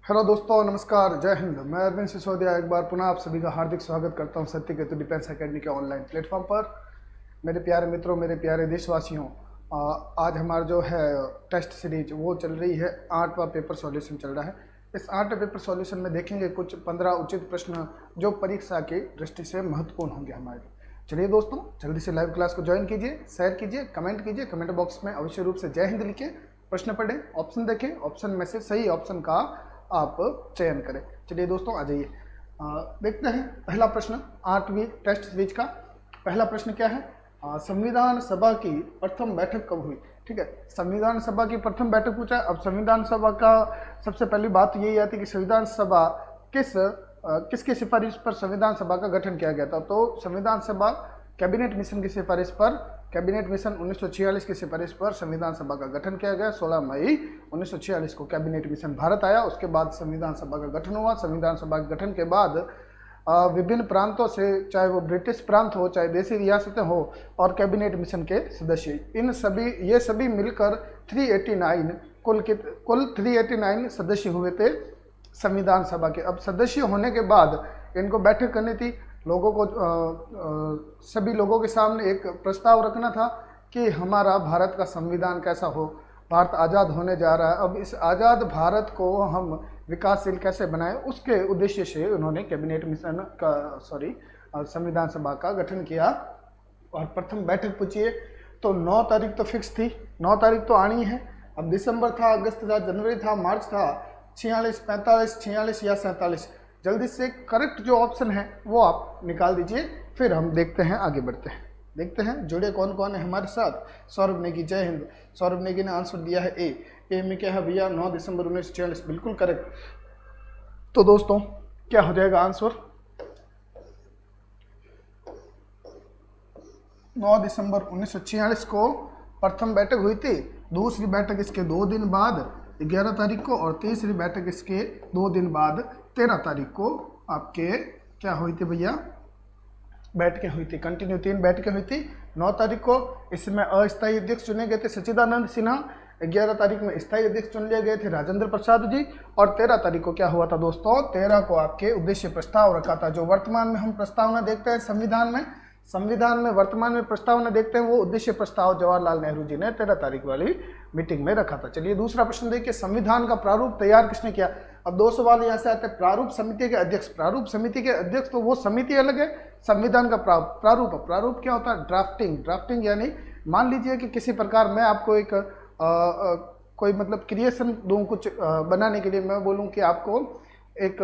Hello दोस्तों, नमस्कार, जय हिंद। मैं अरविंद सिसोदिया एक बार पुनः आप सभी का हार्दिक स्वागत करता हूं सत्य केतु डिफेंस एकेडमी के ऑनलाइन प्लेटफॉर्म पर। मेरे प्यारे मित्रों, मेरे प्यारे देशवासियों, आज हमारा जो है टेस्ट सीरीज वो चल रही है। 8वां पेपर सॉल्यूशन चल रहा है। इस 8वें पेपर सॉल्यूशन में देखेंगे कुछ 15 उचित प्रश्न जो परीक्षा की दृष्टि से महत्वपूर्ण होंगे हमारे लिए। चलिए दोस्तों, जल्दी से लाइव क्लास को ज्वाइन कीजिए, शेयर कीजिए, कमेंट कीजिए। कमेंट बॉक्स में अवश्य रूप से जय हिंद लिखिए, प्रश्न पढ़ें, ऑप्शन देखें, ऑप्शन में से सही ऑप्शन का आप चयन करें। चलिए दोस्तों, आ जाइए, देखते हैं पहला प्रश्न 8वीं टेस्ट सीरीज का। पहला प्रश्न क्या है? संविधान सभा की प्रथम बैठक कब हुई? ठीक है, संविधान सभा की प्रथम बैठक पूछा है। अब संविधान सभा का सबसे पहली बात यही आती है कि संविधान सभा किसकी सिफारिश पर संविधान सभा का गठन किया गया था। तो संविधान सभा कैबिनेट मिशन की सिफारिश पर, कैबिनेट मिशन 1946 की सिफारिश पर संविधान सभा का गठन किया गया। 16 मई 1946 को कैबिनेट मिशन भारत आया। उसके बाद संविधान सभा का गठन हुआ। संविधान सभा के गठन के बाद विभिन्न प्रांतों से, चाहे वो ब्रिटिश प्रांत हो, चाहे देसी रियासतें हो, और कैबिनेट मिशन के सदस्य, ये सभी मिलकर 389 कुल 389 सदस्य हुए थे संविधान सभा के। अब सदस्य होने के बाद इनको बैठक करनी थी। लोगों को सभी लोगों के सामने एक प्रस्ताव रखना था कि हमारा भारत का संविधान कैसा हो। भारत आज़ाद होने जा रहा है, अब इस आज़ाद भारत को हम विकासशील कैसे बनाएं, उसके उद्देश्य से उन्होंने कैबिनेट मिशन का संविधान सभा का गठन किया। और प्रथम बैठक पूछिए तो 9 तारीख तो फिक्स थी, 9 तारीख तो आनी है। अब दिसंबर था, अगस्त था, जनवरी था, मार्च था, 46, 45, 46 या 47। जल्दी से करेक्ट जो ऑप्शन है वो आप निकाल दीजिए, फिर हम देखते हैं, आगे बढ़ते हैं। देखते हैं जुड़े कौन कौन है हमारे साथ। सौरभ नेगी, जय हिंद। सौरभ नेगी ने आंसर दिया है ए में क्या है भैया? 9 दिसंबर 1946, बिल्कुल करेक्ट। तो दोस्तों, क्या हो जाएगा आंसर? 9 दिसंबर 1946 को प्रथम बैठक हुई थी। दूसरी बैठक इसके 2 दिन बाद 11 तारीख को, और तीसरी बैठक इसके 2 दिन बाद 13 तारीख को आपके क्या हुई थी भैया? बैठकें हुई थी, कंटिन्यू 3 बैठकें हुई थी। 9 तारीख को इसमें अस्थायी अध्यक्ष चुने गए थे सच्चिदानंद सिन्हा। 11 तारीख में स्थायी अध्यक्ष चुन लिए गए थे राजेंद्र प्रसाद जी। और 13 तारीख को क्या हुआ था दोस्तों? 13 को आपके उद्देश्य प्रस्ताव रखा था। जो वर्तमान में हम प्रस्तावना देखते हैं संविधान में वर्तमान में प्रस्तावना देखते हैं, वो उद्देश्य प्रस्ताव जवाहरलाल नेहरू जी ने 13 तारीख वाली मीटिंग में रखा था। चलिए दूसरा प्रश्न देखिए, संविधान का प्रारूप तैयार किसने किया? अब 2 सवाल यहाँ से आते हैं। प्रारूप समिति के अध्यक्ष, प्रारूप समिति के अध्यक्ष तो वो समिति अलग है, संविधान का प्रारूप क्या होता है? ड्राफ्टिंग यानी मान लीजिए कि किसी प्रकार मैं आपको एक कोई मतलब क्रिएशन दूं कुछ बनाने के लिए, मैं बोलूं कि आपको एक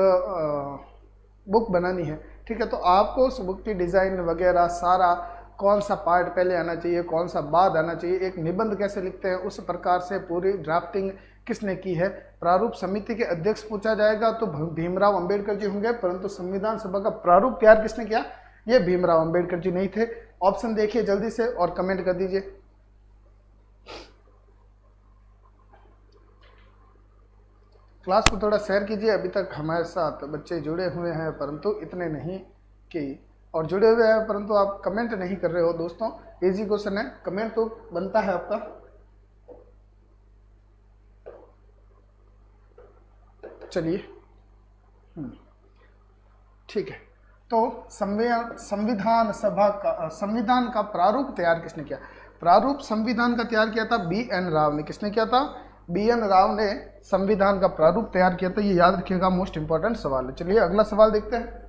बुक बनानी है, ठीक है, तो आपको उस बुक की डिज़ाइन वगैरह सारा, कौन सा पार्ट पहले आना चाहिए, कौन सा बाद आना चाहिए, एक निबंध कैसे लिखते हैं, उस प्रकार से पूरी ड्राफ्टिंग किसने की है? प्रारूप समिति के अध्यक्ष पूछा जाएगा तो भीमराव अंबेडकर जी होंगे। परंतु संविधान सभा का प्रारूप तैयार किसने किया? ये भीमराव अंबेडकर जी नहीं थे। ऑप्शन देखिए जल्दी से और कमेंट कर दीजिए। क्लास को थोड़ा शेयर कीजिए। अभी तक हमारे साथ बच्चे जुड़े हुए हैं, परंतु इतने नहीं कि, और जुड़े हुए हैं परंतु आप कमेंट नहीं कर रहे हो दोस्तों। इजी क्वेश्चन है, कमेंट तो बनता है आपका। चलिए, ठीक है। तो संविधान सभा का, संविधान का प्रारूप तैयार किसने किया? प्रारूप संविधान का तैयार किया था BN राव ने। किसने किया था? BN राव ने संविधान का प्रारूप तैयार किया था। ये याद रखिएगा, मोस्ट इंपॉर्टेंट सवाल है। चलिए अगला सवाल देखते हैं।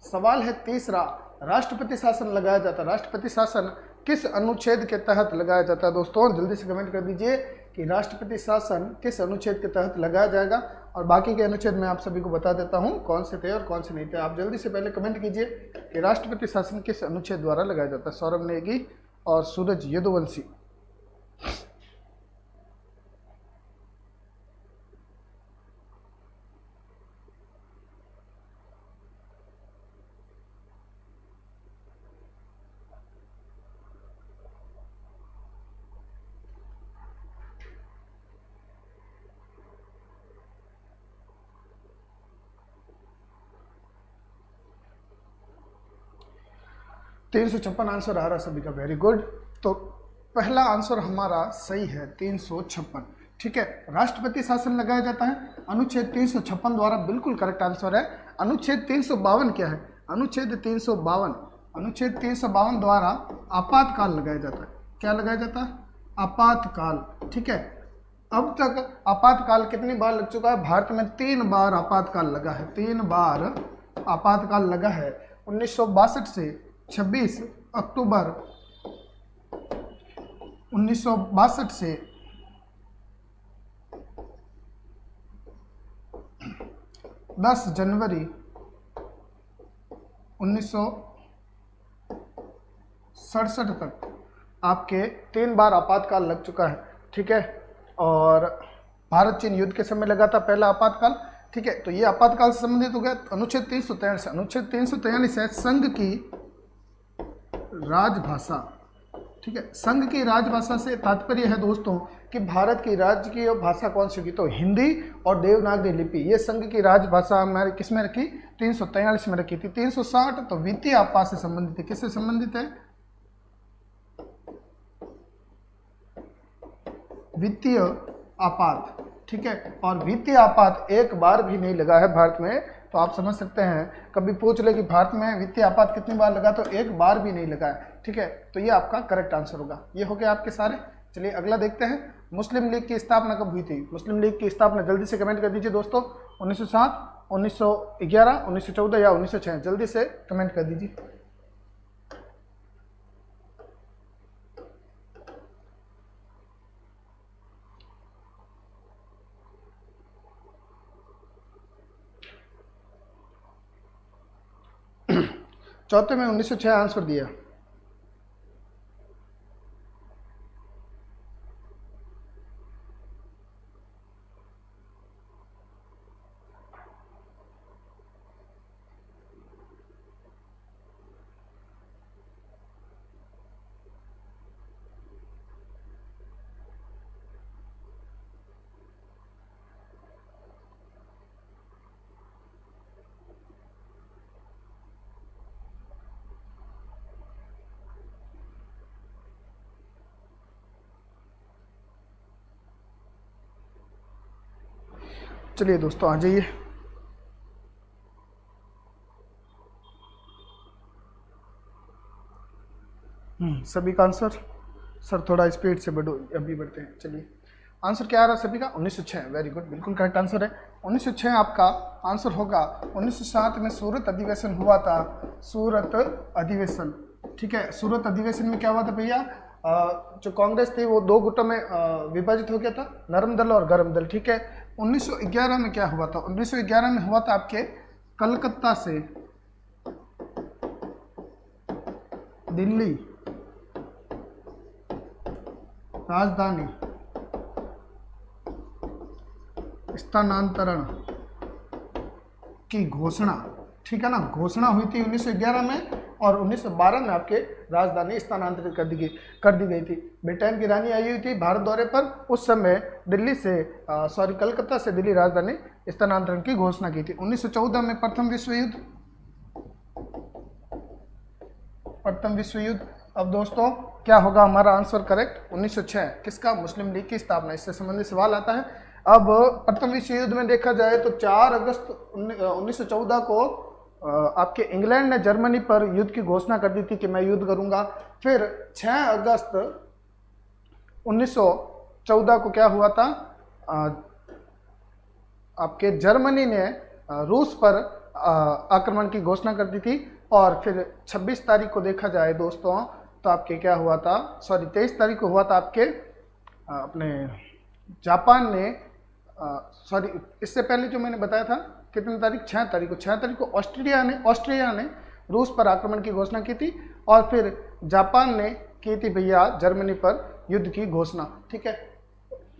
सवाल है तीसरा, राष्ट्रपति शासन लगाया जाता है। राष्ट्रपति शासन किस अनुच्छेद के तहत लगाया जाता है? दोस्तों जल्दी से कमेंट कर दीजिए कि राष्ट्रपति शासन किस अनुच्छेद के तहत लगाया जाएगा। और बाकी के अनुच्छेद मैं आप सभी को बता देता हूं कौन से थे और कौन से नहीं थे। आप जल्दी से पहले कमेंट कीजिए कि राष्ट्रपति शासन किस अनुच्छेद द्वारा लगाया जाता है। सौरभ नेगी और सूरज यदुवंशी। तीन 356 आंसर आ रहा सभी का, वेरी गुड। तो पहला आंसर हमारा सही है 356। ठीक है, राष्ट्रपति शासन लगाया जाता है अनुच्छेद 356 द्वारा, बिल्कुल करेक्ट आंसर है। अनुच्छेद 352 क्या है? अनुच्छेद 352 द्वारा आपातकाल लगाया जाता है। क्या लगाया जाता है? आपातकाल। ठीक है, अब तक आपातकाल कितनी बार लग चुका है? भारत में 3 बार आपातकाल लगा है, 3 बार आपातकाल लगा है। 1962 से 26 अक्टूबर 1962 से 10 जनवरी 1967 तक आपके 3 बार आपातकाल लग चुका है। ठीक है, और भारत चीन युद्ध के समय लगा था पहला आपातकाल। ठीक है, तो ये आपातकाल से संबंधित हो गया। अनुच्छेद 343 अनुच्छेद 343 है संघ की राजभाषा। ठीक है, संघ की राजभाषा से तात्पर्य है दोस्तों कि भारत की राज्य की भाषा कौन सी होगी? तो हिंदी और देवनागरी लिपि, ये संघ की राजभाषा हमारे किस में रखी? 343 में रखी थी। 360 तो वित्तीय आपात से संबंधित है। किससे संबंधित है? वित्तीय आपात। ठीक है, और वित्तीय आपात एक बार भी नहीं लगा है भारत में। तो आप समझ सकते हैं, कभी पूछ ले कि भारत में वित्तीय आपात कितनी बार लगा, तो एक बार भी नहीं लगा है। ठीक है, तो ये आपका करेक्ट आंसर होगा। ये हो गया आपके सारे। चलिए अगला देखते हैं, मुस्लिम लीग की स्थापना कब हुई थी? मुस्लिम लीग की स्थापना जल्दी से कमेंट कर दीजिए दोस्तों। 1907, 1911, 1914 या 1906? जल्दी से कमेंट कर दीजिए। चौथे में 1906 आंसर दिया। चलिए दोस्तों आ जाइए। सभी का आंसर सर थोड़ा स्पीड से बढ़ो, अभी बढ़ते हैं। चलिए आंसर क्या आ रहा है सभी का? 1906। वेरी गुड, बिल्कुल करेक्ट आंसर है। 1906 आपका आंसर होगा। 1907 में सूरत अधिवेशन हुआ था, सूरत अधिवेशन। ठीक है, सूरत अधिवेशन में क्या हुआ था भैया? जो कांग्रेस थी वो 2 गुटों में विभाजित हो गया था, नरम दल और गरम दल। ठीक है, 1911 में क्या हुआ था? 1911 में हुआ था आपके कलकत्ता से दिल्ली राजधानी स्थानांतरण की घोषणा। ठीक है ना, घोषणा हुई थी 1911 में, और 1912 में आपके राजधानी स्थानांतरित कर दी गई थी। ब्रिटेन की रानी आई हुई थी भारत दौरे पर, उस समय दिल्ली से कलकत्ता से दिल्ली राजधानी स्थानांतरण की घोषणा की थी। 1914 में प्रथम विश्व युद्ध। अब दोस्तों क्या होगा हमारा आंसर करेक्ट? 1906 किसका? मुस्लिम लीग की स्थापना। इससे संबंधित सवाल आता है। अब प्रथम विश्व युद्ध में देखा जाए तो 4 अगस्त 1914 को आपके इंग्लैंड ने जर्मनी पर युद्ध की घोषणा कर दी थी कि मैं युद्ध करूंगा। फिर 6 अगस्त 1914 को क्या हुआ था? आपके जर्मनी ने रूस पर आक्रमण की घोषणा कर दी थी। और फिर 26 तारीख को देखा जाए दोस्तों तो आपके क्या हुआ था? 23 तारीख को हुआ था आपके अपने जापान ने इससे पहले जो मैंने बताया था कितनी तारीख? 6 तारीख को। 6 तारीख को ऑस्ट्रिया ने रूस पर आक्रमण की घोषणा की थी, और फिर जापान ने की थी भैया जर्मनी पर युद्ध की घोषणा। ठीक है,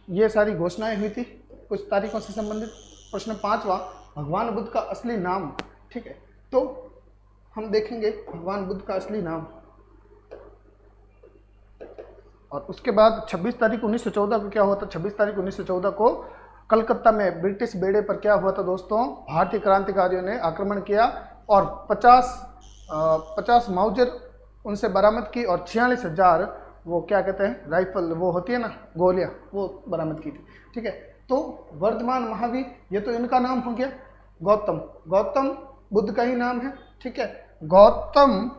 ये सारी घोषणाएं हुई थी कुछ तारीखों से संबंधित। प्रश्न 5वां, भगवान बुद्ध का असली नाम। ठीक है, तो हम देखेंगे भगवान बुद्ध का असली नाम। और उसके बाद 26 तारीख 1914 को क्या हुआ था? 26 तारीख 1914 को कलकत्ता में ब्रिटिश बेड़े पर क्या हुआ था दोस्तों? भारतीय क्रांतिकारियों ने आक्रमण किया और 50 माउजर उनसे बरामद की और 46,000 वो क्या कहते हैं, राइफल वो होती है ना, गोलियां, वो बरामद की थी। ठीक है, तो वर्धमान महावीर ये तो इनका नाम हो गया। गौतम, गौतम बुद्ध का ही नाम है। ठीक है, गौतम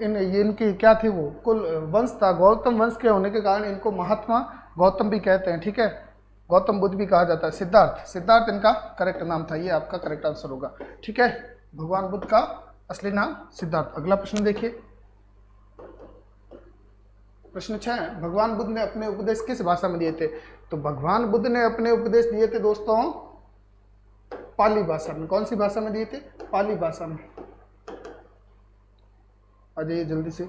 इनकी क्या थी, वो कुल वंश था, गौतम वंश के होने के कारण इनको महात्मा गौतम भी कहते हैं। ठीक है, गौतम बुद्ध भी कहा जाता है। सिद्धार्थ, सिद्धार्थ इनका करेक्ट नाम था, ये आपका करेक्ट आंसर होगा। ठीक है, भगवान बुद्ध का असली नाम सिद्धार्थ। अगला प्रश्न देखिए, प्रश्न 6, भगवान बुद्ध ने अपने उपदेश किस भाषा में दिए थे? तो भगवान बुद्ध ने अपने उपदेश दिए थे दोस्तों पाली भाषा में। कौन सी भाषा में दिए थे? पाली भाषा में। आ जाइए जल्दी से।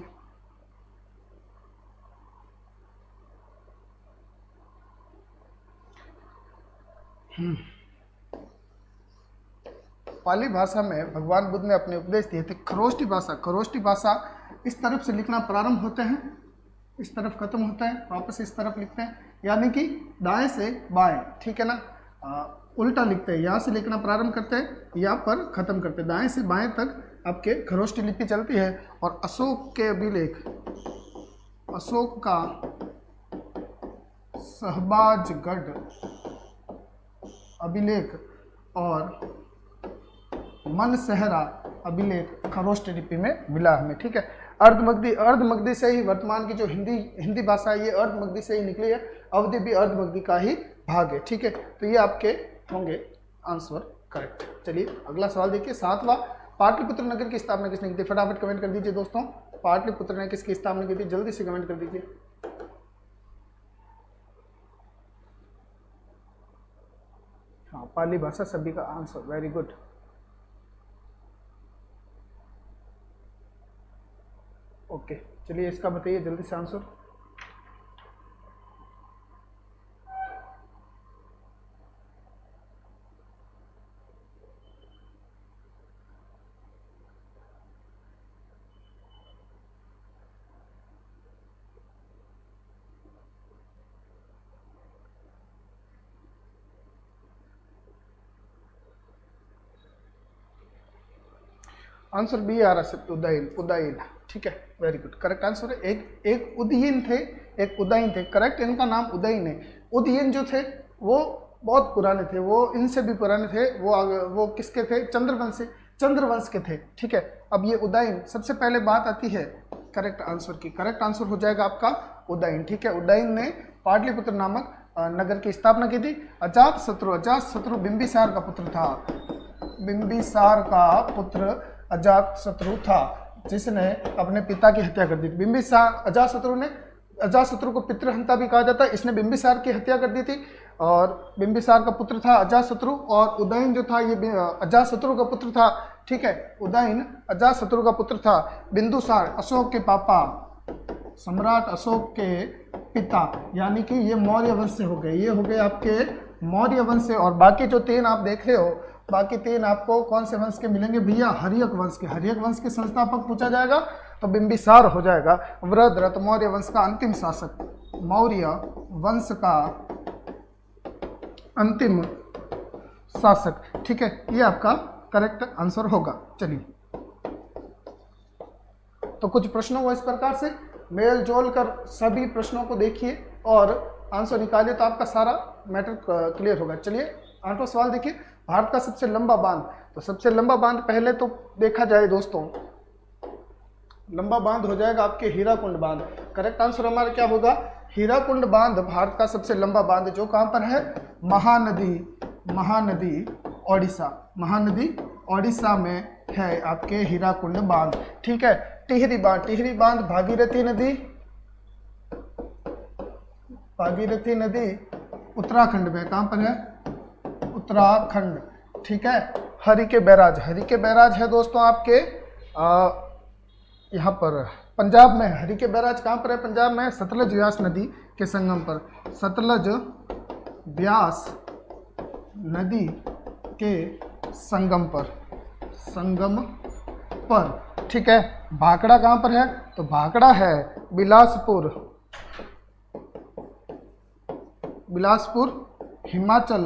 पाली भाषा में भगवान बुद्ध ने अपने उपदेश दिए थे। खरोष्टी भाषा, खरोष्टी भाषा इस तरफ से लिखना प्रारंभ होते हैं, इस तरफ खत्म होता है, वापस इस तरफ लिखते हैं, यानी कि दाएं से बाएं। ठीक है ना, उल्टा लिखते हैं, यहाँ से लिखना प्रारंभ करते हैं, यहाँ पर खत्म करते हैं, दाएं से बाएं तक आपके खरोष्टी लिपि चलती है। और अशोक के अभिलेख, अशोक का शहबाजगढ़ अभिलेख और मनसहरा अभिलेख खरोष्टी लिपि में मिला हमें। ठीक है, अर्धमगधी, अर्धमगधी से ही वर्तमान की जो हिंदी भाषा है ये अर्धमगधी से ही निकली है। अवधि भी अर्धमगधी का ही भाग है। ठीक है, तो ये आपके होंगे आंसर करेक्ट। चलिए अगला सवाल देखिए, 7वां, पाटलिपुत्र नगर की स्थापना किसने की थी? फटाफट कमेंट कर दीजिए दोस्तों, पाटलिपुत्र ने किसकी स्थापना की थी? जल्दी से कमेंट कर दीजिए। हाँ, पाली भाषा सभी का आंसर, वेरी गुड। ओके, चलिए इसका बताइए जल्दी से आंसर। आंसर बी आ रहा है, उदयन, उदयन। ठीक है, वेरी गुड, करेक्ट आंसर है। एक उदयन थे, एक उदयन थे, करेक्ट, इनका नाम उदयन है। उदयन जो थे वो बहुत पुराने थे, वो इनसे भी पुराने थे, वो किसके थे? चंद्रवंश के थे। ठीक है, अब ये उदयन, सबसे पहले बात आती है करेक्ट आंसर की। करेक्ट आंसर हो जाएगा आपका उदयन। ठीक है, उदयन ने पाटलिपुत्र नामक नगर की स्थापना की थी। अजातशत्रु बिंबिसार का पुत्र था, बिंबिसार का पुत्र अजातशत्रु था, जिसने अपने पिता की हत्या कर दी थी। बिंबिसार, अजातशत्रु को पितृहंता भी कहा जाता है, इसने बिंबिसार की हत्या कर दी थी। और बिंबिसार का पुत्र था अजातशत्रु, और उदयन जो था ये अजातशत्रु का पुत्र था। ठीक है, उदयन अजातशत्रु का पुत्र था। बिंदुसार अशोक के पापा, सम्राट अशोक के पिता, यानी कि ये मौर्य वंश से हो गए, ये हो गए आपके मौर्य वंश से। और बाकी जो 3 आप देख रहे हो, बाकी 3 आपको कौन से वंश के मिलेंगे भैया? हर्यक वंश के। हर्यक वंश के संस्थापक पूछा जाएगा तो बिंबिसार हो जाएगा। वृद्धरथ मौर्य वंश का अंतिम शासक, मौर्य वंश का अंतिम शासक। ठीक है, ये आपका करेक्ट आंसर होगा। चलिए, तो कुछ प्रश्नों को इस प्रकार से मेल जोल कर सभी प्रश्नों को देखिए और आंसर निकालिए, तो आपका सारा मैटर क्लियर होगा। चलिए 8वां सवाल देखिए, भारत का सबसे लंबा बांध। तो सबसे लंबा बांध पहले तो देखा जाए दोस्तों, लंबा बांध हो जाएगा आपके हीराकुंड बांध। करेक्ट आंसर हमारा क्या होगा? हीराकुंड बांध भारत का सबसे लंबा बांध, जो कहां पर है? महानदी ओडिशा, महानदी ओडिशा में है आपके हीराकुंड बांध। ठीक है, टिहरी बांध भागीरथी नदी उत्तराखंड में, कहां पर है? उत्तराखंड। ठीक है, हरिके बैराज है दोस्तों आपके यहाँ पर पंजाब में। हरिके बैराज कहाँ पर है? पंजाब में, सतलज व्यास नदी के संगम पर, सतलज व्यास नदी के संगम पर। ठीक है, भाखड़ा कहाँ पर है? तो भाखड़ा है बिलासपुर हिमाचल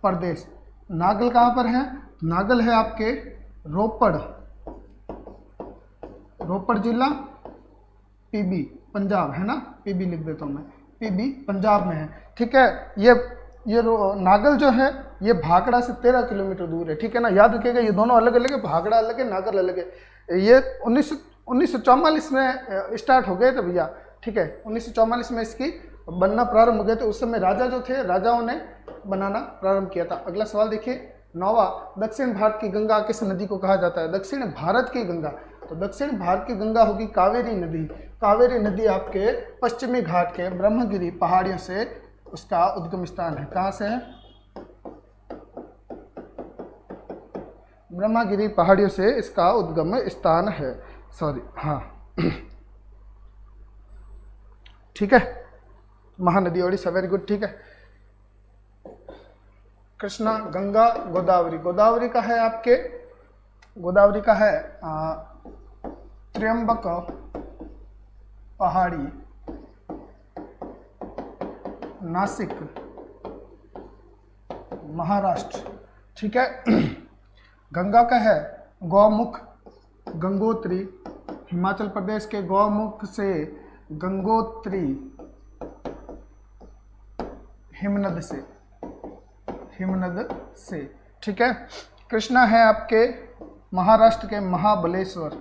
प्रदेश। नागल कहाँ पर है? नागल है आपके रोपड़ जिला, पीबी पंजाब है ना, पीबी लिख देता हूँ मैं, पीबी पंजाब में है। ठीक है, ये नागल जो है ये भाखड़ा से 13 किलोमीटर दूर है। ठीक है ना, याद रखिएगा ये दोनों अलग अलग है, भाखड़ा अलग है, नागल अलग है। ये 1944 में स्टार्ट हो गए थे भैया। ठीक है, 1944 में इसकी बनना प्रारंभ हो गए थे। उस समय राजा जो थे, राजाओं ने बनाना प्रारंभ किया था। अगला सवाल देखिए, 9वां, दक्षिण भारत की गंगा किस नदी को कहा जाता है? दक्षिण भारत की गंगा, तो दक्षिण भारत की गंगा होगी कावेरी नदी। कावेरी नदी आपके पश्चिमी घाट के ब्रह्मगिरी पहाड़ियों से उसका उद्गम स्थान है। कहाँ से है? ब्रह्मगिरी पहाड़ियों से इसका उद्गम स्थान है। सॉरी, हाँ ठीक है, महानदी ओडिशा, वेरी गुड। ठीक है, कृष्णा, गंगा, गोदावरी। गोदावरी का है आपके, गोदावरी का है त्र्यंबक पहाड़ी, नासिक, महाराष्ट्र। ठीक है, गंगा का है गौमुख, गंगोत्री, हिमाचल प्रदेश के गौमुख से गंगोत्री, हिमनद से। ठीक है, कृष्णा है आपके महाराष्ट्र के महाबलेश्वर,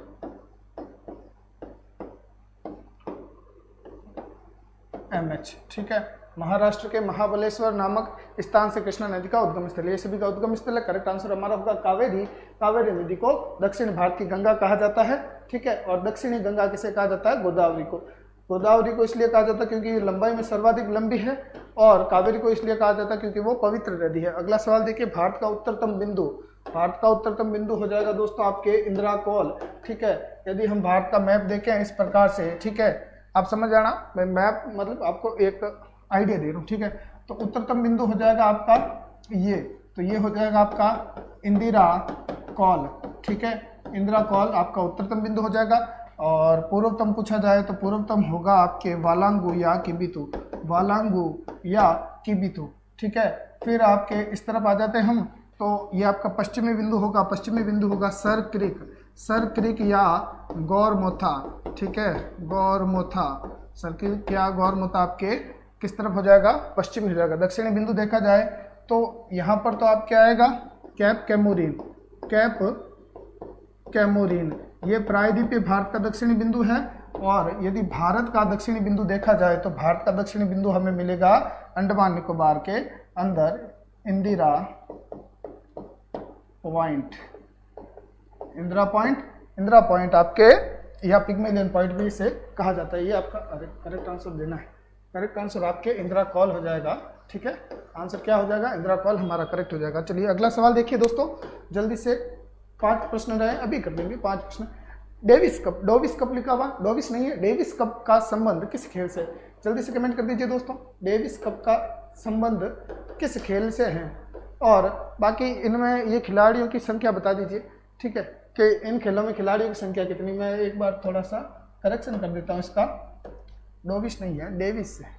MH। ठीक है, महाराष्ट्र के महाबलेश्वर नामक स्थान से कृष्णा नदी का उद्गम स्थल है। ये सभी का उद्गम स्थल है। करेक्ट आंसर हमारा होगा कावेरी। कावेरी नदी को दक्षिण भारत की गंगा कहा जाता है। ठीक है, और दक्षिणी गंगा किसे कहा जाता है? गोदावरी को। गोदावरी को इसलिए कहा जाता है क्योंकि ये लंबाई में सर्वाधिक लंबी है, और कावेरी को इसलिए कहा जाता है क्योंकि वो पवित्र नदी है। अगला सवाल देखिए, भारत का उत्तरतम बिंदु। भारत का उत्तरतम बिंदु हो जाएगा दोस्तों आपके इंदिरा कौल। ठीक है, यदि हम भारत का मैप देखें इस प्रकार से, ठीक है, आप समझ जाना, मैं मैप मतलब आपको एक आइडिया दे रहा हूँ। ठीक है, तो उत्तरतम बिंदु हो जाएगा आपका ये, तो ये हो जाएगा आपका इंदिरा कौल। ठीक है, इंदिरा कौल आपका उत्तरतम बिंदु हो जाएगा। और पूर्वतम पूछा जाए तो पूर्वतम होगा आपके वालांगू या किबिथु, वालांगू या किबिथु। ठीक है, फिर आपके इस तरफ आ जाते हैं हम, तो ये आपका पश्चिमी बिंदु होगा, पश्चिमी बिंदु होगा सर क्रिक, सर क्रिक या गौरमोथा। ठीक है, गौरमोथा, सर क्रिक या गौरमोथा आपके किस तरफ हो जाएगा? पश्चिमी हो जाएगा। दक्षिणी बिंदु देखा जाए तो यहाँ पर तो आप क्या आएगा? कैप कैमोरीन, कैप कैमोरीन, ये प्रायद्वीपीय भारत का दक्षिणी बिंदु है। और यदि भारत का दक्षिणी बिंदु देखा जाए तो भारत का दक्षिणी बिंदु हमें मिलेगा अंडमान निकोबार के अंदर Indira point, Indira point, Indira point आपके या पिग्मेलियन पॉइंट भी इसे कहा जाता है। ये आपका करेक्ट आंसर देना है। करेक्ट आंसर आपके इंदिरा कौल हो जाएगा। ठीक है, आंसर क्या हो जाएगा? इंदिरा कौल हमारा करेक्ट हो जाएगा। चलिए अगला सवाल देखिए दोस्तों, जल्दी से 5 प्रश्न रहे, अभी कर देंगे 5 प्रश्न। डेविस कप, डोविस कप लिखा हुआ, डोविस नहीं है, डेविस कप का संबंध किस खेल से? जल्दी से कमेंट कर दीजिए दोस्तों, डेविस कप का संबंध किस खेल से है? और बाकी इनमें ये खिलाड़ियों की संख्या बता दीजिए। ठीक है, कि इन खेलों में खिलाड़ियों की संख्या कितनी? मैं एक बार थोड़ा सा करेक्शन कर देता हूँ इसका, डोविस नहीं है, डेविस से।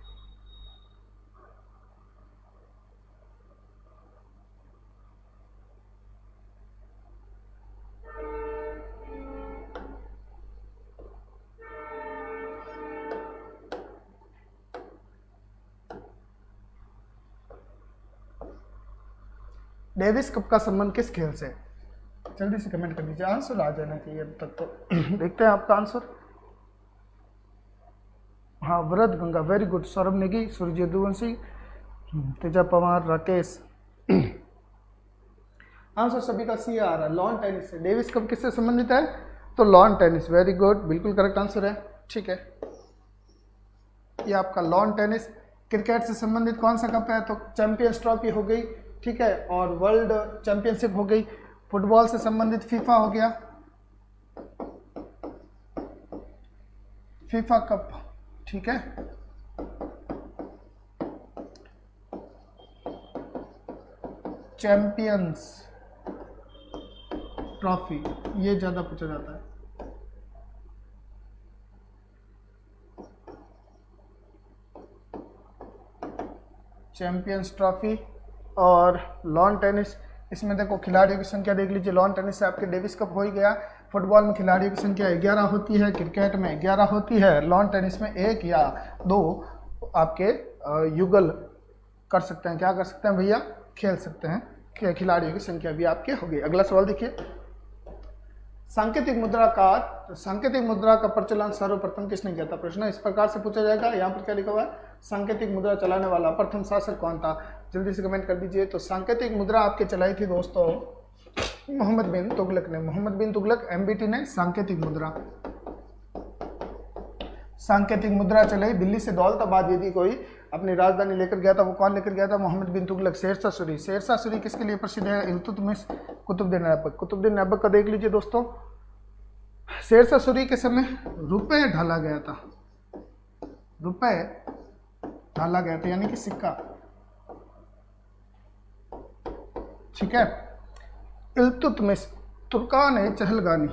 डेविस कप का संबंध किस खेल से? जल्दी से कमेंट कर दीजिए, आंसर आ जाना चाहिए अब तक तो। देखते हैं आपका आंसर। हाँ, वृद्ध गंगा, वेरी गुड। सौरभ नेगी, सूर्य दुवंशी, तेजा पवार, राकेश। आंसर सभी का सी आ रहा है, लॉन टेनिस से। डेविस कप किससे संबंधित है? तो लॉन टेनिस, वेरी गुड, बिल्कुल करेक्ट आंसर है। ठीक है, ये आपका लॉन टेनिस। क्रिकेट से संबंधित कौन सा कप है? तो चैंपियंस ट्रॉफी हो गई। ठीक है, और वर्ल्ड चैंपियनशिप हो गई। फुटबॉल से संबंधित फीफा हो गया, फीफा कप। ठीक है, चैंपियंस ट्रॉफी, ये ज्यादा पूछा जाता है। चैंपियंस ट्रॉफी और लॉन टेनिस, इसमें देखो खिलाड़ियों की संख्या देख लीजिए। लॉन टेनिस से आपके डेविस कप हो ही गया, फुटबॉल में खिलाड़ियों की संख्या 11 होती है, क्रिकेट में 11 होती है, लॉन टेनिस में 1 या 2 आपके युगल कर सकते हैं। क्या कर सकते हैं भैया? खेल सकते हैं। खिलाड़ियों की संख्या भी आपके हो गई। अगला सवाल देखिए, सांकेतिक मुद्रा का प्रचलन सर्वप्रथम किसने किया था? प्रश्न इस प्रकार से पूछा जाएगा। यहाँ पर क्या लिखा हुआ है? सांकेतिक मुद्रा चलाने वाला प्रथम शासक कौन था? जल्दी से कमेंट कर दीजिए। तो सांकेतिक मुद्रा आपके चलाई थी दोस्तों मोहम्मद बिन तुगलक ने। मोहम्मद बिन तुगलक MBT ने सांकेतिक मुद्रा चलाई। दिल्ली से दौलताबाद यदि कोई अपनी राजधानी लेकर गया था, वो कौन लेकर गया था? मोहम्मद बिन तुगलक। शेरशाह सूरी। शेरशाह सूरी किसके लिए प्रसिद्ध है? इल्तुतमिश, कुतुबुद्दीन ऐबक। कुतुबुद्दीन ऐबक का देख लीजिए दोस्तों। शेरशाह सूरी के समय रुपए ढाला गया था, यानी कि सिक्का। ठीक है। इल्तुतमिश तुर्कान-ए चहलगानी,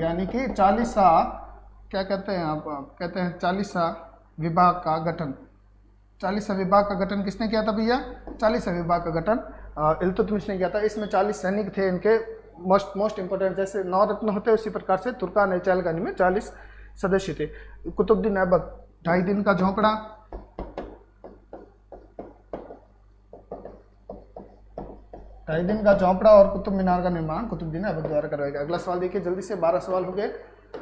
यानी कि 40सा, क्या कहते हैं आप कहते हैं 40सा विभाग का गठन। 40सा विभाग का गठन किसने किया था भैया? 40सा विभाग का गठन इल्तुतमिश ने किया था। इसमें 40 सैनिक थे इनके, मोस्ट इंपोर्टेंट। जैसे 9 रत्न होते हैं उसी प्रकार से तुर्कान-ए चहलगानी में 40 सदस्य थे। कुतुबुद्दीन ऐबक 2.5 दिन का झोंपड़ा, और कुतुब मीनार का निर्माण कुतुबुद्दीन ऐबक द्वारा करवाया गया। अगला सवाल देखिए जल्दी से। 12 सवाल हो गए,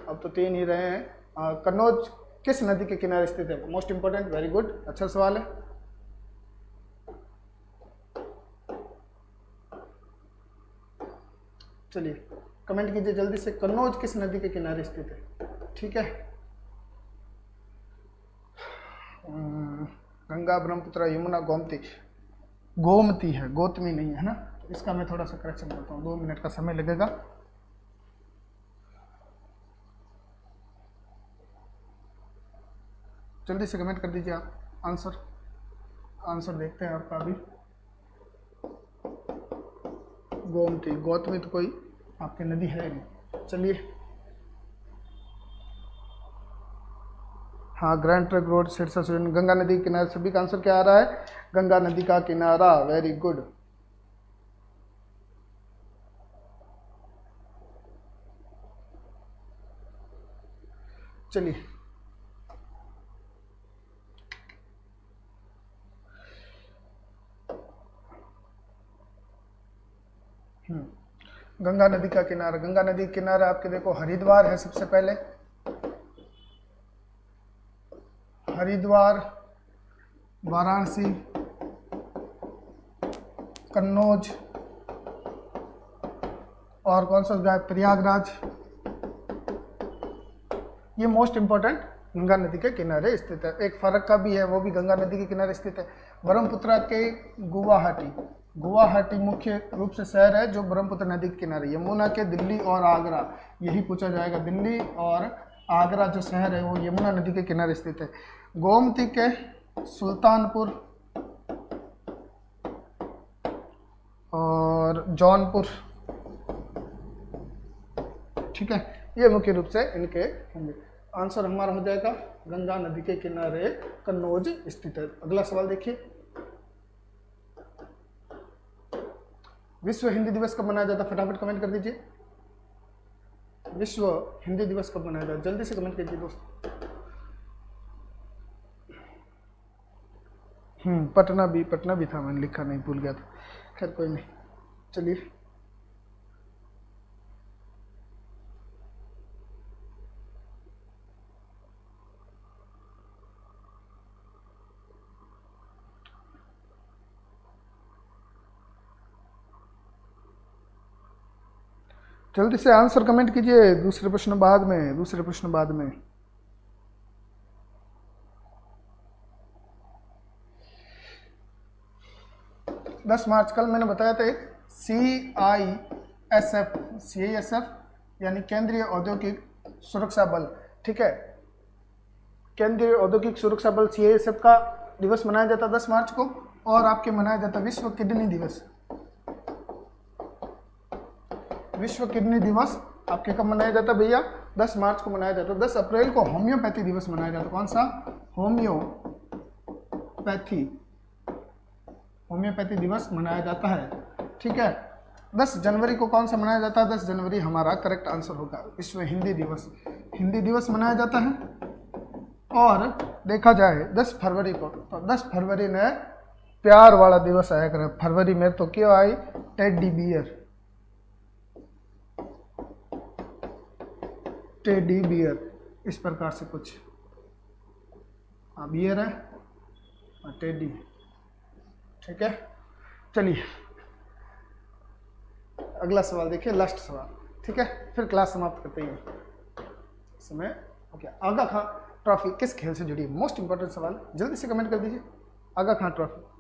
अब तो 3 ही रहे हैं। कन्नौज किस नदी के किनारे स्थित है? मोस्ट इंपोर्टेंट, वेरी गुड, अच्छा सवाल है। चलिए कमेंट कीजिए जल्दी से, कन्नौज किस नदी के किनारे स्थित है? ठीक है। गंगा, ब्रह्मपुत्र, यमुना, गोमती है, गौतमी नहीं है ना। तो इसका मैं थोड़ा सा करेक्शन करता हूँ, 2 मिनट का समय लगेगा। जल्दी से कमेंट कर दीजिए आप आंसर देखते हैं आपका अभी। गौतमी तो कोई आपकी नदी है नहीं। चलिए, हाँ, grand truck road, Sirsa, Ganga नदी के किनारे। सभी का आंसर क्या आ रहा है? गंगा नदी का किनारा, वेरी गुड। चलिए गंगा नदी का किनारा। गंगा नदी के किनारे आपके देखो हरिद्वार है सबसे पहले, हरिद्वार, वाराणसी, कन्नौज, और कौन सा गाय? प्रयागराज। ये मोस्ट इंपॉर्टेंट गंगा नदी के किनारे स्थित है। एक फर्क का भी है, वो भी गंगा नदी के किनारे स्थित है। ब्रह्मपुत्र के गुवाहाटी मुख्य रूप से शहर है जो ब्रह्मपुत्र नदी के किनारे। यमुना के दिल्ली और आगरा, यही पूछा जाएगा, दिल्ली और आगरा जो शहर है वो यमुना नदी के किनारे स्थित है। गोमती के सुल्तानपुर और जौनपुर। ठीक है, ये मुख्य रूप से इनके होंगे। आंसर हमारा हो जाएगा गंगा नदी के किनारे कन्नौज स्थित है। अगला सवाल देखिए, विश्व हिंदी दिवस कब मनाया जाता है? फटाफट कमेंट कर दीजिए। विश्व हिंदी दिवस कब मनाया जाता है? जल्दी से कमेंट कीजिए दोस्तों। पटना भी था, मैंने लिखा नहीं, भूल गया था। खैर कोई नहीं, चलिए जल्दी से आंसर कमेंट कीजिए। दूसरे प्रश्न बाद में। 10 मार्च कल मैंने बताया था एक CISF यानी केंद्रीय औद्योगिक सुरक्षा बल। ठीक है, केंद्रीय औद्योगिक सुरक्षा बल CISF का दिवस मनाया जाता 10 मार्च को। और आपके मनाया जाता विश्व किडनी दिवस। विश्व किडनी दिवस आपके कब मनाया जाता भैया? 10 मार्च को मनाया जाता। 10 अप्रैल को होम्योपैथी दिवस मनाया जाता। कौन सा? होम्योपैथी होम्योपैथी दिवस मनाया जाता है। ठीक है, 10 जनवरी को कौन सा मनाया जाता है? 10 जनवरी हमारा करेक्ट आंसर होगा। विश्व हिंदी दिवस, हिंदी दिवस मनाया जाता है। और देखा जाए 10 फरवरी को, तो 10 फरवरी ने प्यार वाला दिवस आया करे। फरवरी में तो क्यों आई? टेडी बियर, टेडी बियर, इस प्रकार से कुछ। हाँ, बियर है और टेडी। ठीक है, चलिए अगला सवाल देखिए, लास्ट सवाल। ठीक है, फिर क्लास समाप्त करते हैं। समय ओके। आगा खां ट्रॉफी किस खेल से जुड़ी है? मोस्ट इंपॉर्टेंट सवाल, जल्दी से कमेंट कर दीजिए। आगा खां ट्रॉफी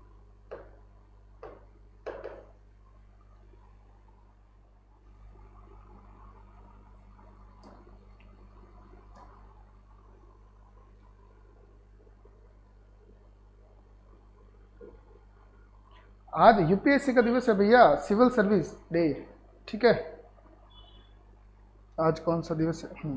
आज यूपीएससी का दिवस है भैया, सिविल सर्विस डे। ठीक है, आज कौन सा दिवस है?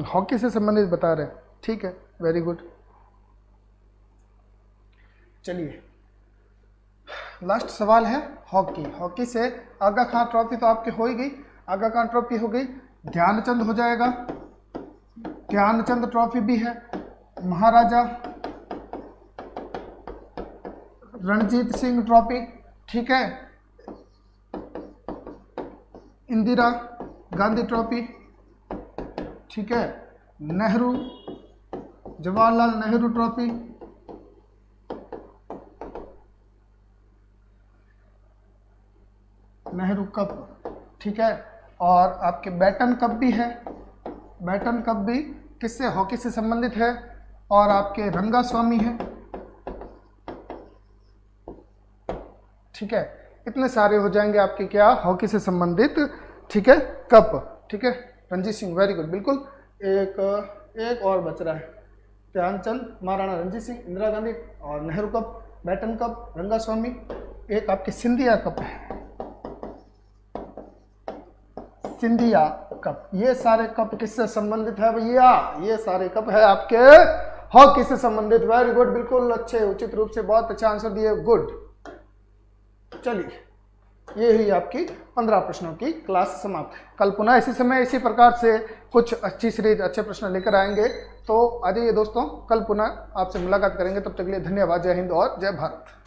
हॉकी से संबंधित बता रहे हैं। ठीक है, वेरी गुड। चलिए लास्ट सवाल है हॉकी। हॉकी से आगा खां ट्रॉफी तो आपकी हो ही गई, आगा खां ट्रॉफी हो गई। ध्यानचंद हो जाएगा, ध्यानचंद ट्रॉफी भी है। महाराजा रणजीत सिंह ट्रॉफी, ठीक है। इंदिरा गांधी ट्रॉफी, ठीक है। नेहरू, जवाहरलाल नेहरू ट्रॉफी, नेहरू कप, ठीक है। और आपके बैटन कप भी है, बैटन कप भी किससे? हॉकी से संबंधित है। और आपके रंगास्वामी है, ठीक है। इतने सारे हो जाएंगे आपके क्या? हॉकी से संबंधित, ठीक है, कप, ठीक है। रणजीत सिंह, वेरी गुड, बिल्कुल। एक और बच रहा है, ध्यानचंद, महाराणा रणजीत सिंह, इंदिरा गांधी और Nehru cup, Beighton cup, Rangaswamy. एक आपके सिंधिया कप है, सिंधिया कप। ये सारे कप किससे संबंधित है भैया? ये सारे कप है आपके हॉकी से संबंधित। वेरी गुड, बिल्कुल अच्छे, उचित रूप से बहुत अच्छा आंसर दिए, गुड। चलिए ये ही आपकी 15 प्रश्नों की क्लास समाप्त। कल पुनः इसी समय इसी प्रकार से कुछ अच्छी सीरीज, अच्छे प्रश्न लेकर आएंगे। तो आ जाइए दोस्तों, कल पुनः आपसे मुलाकात करेंगे। तब तक के लिए धन्यवाद। जय हिंद और जय भारत।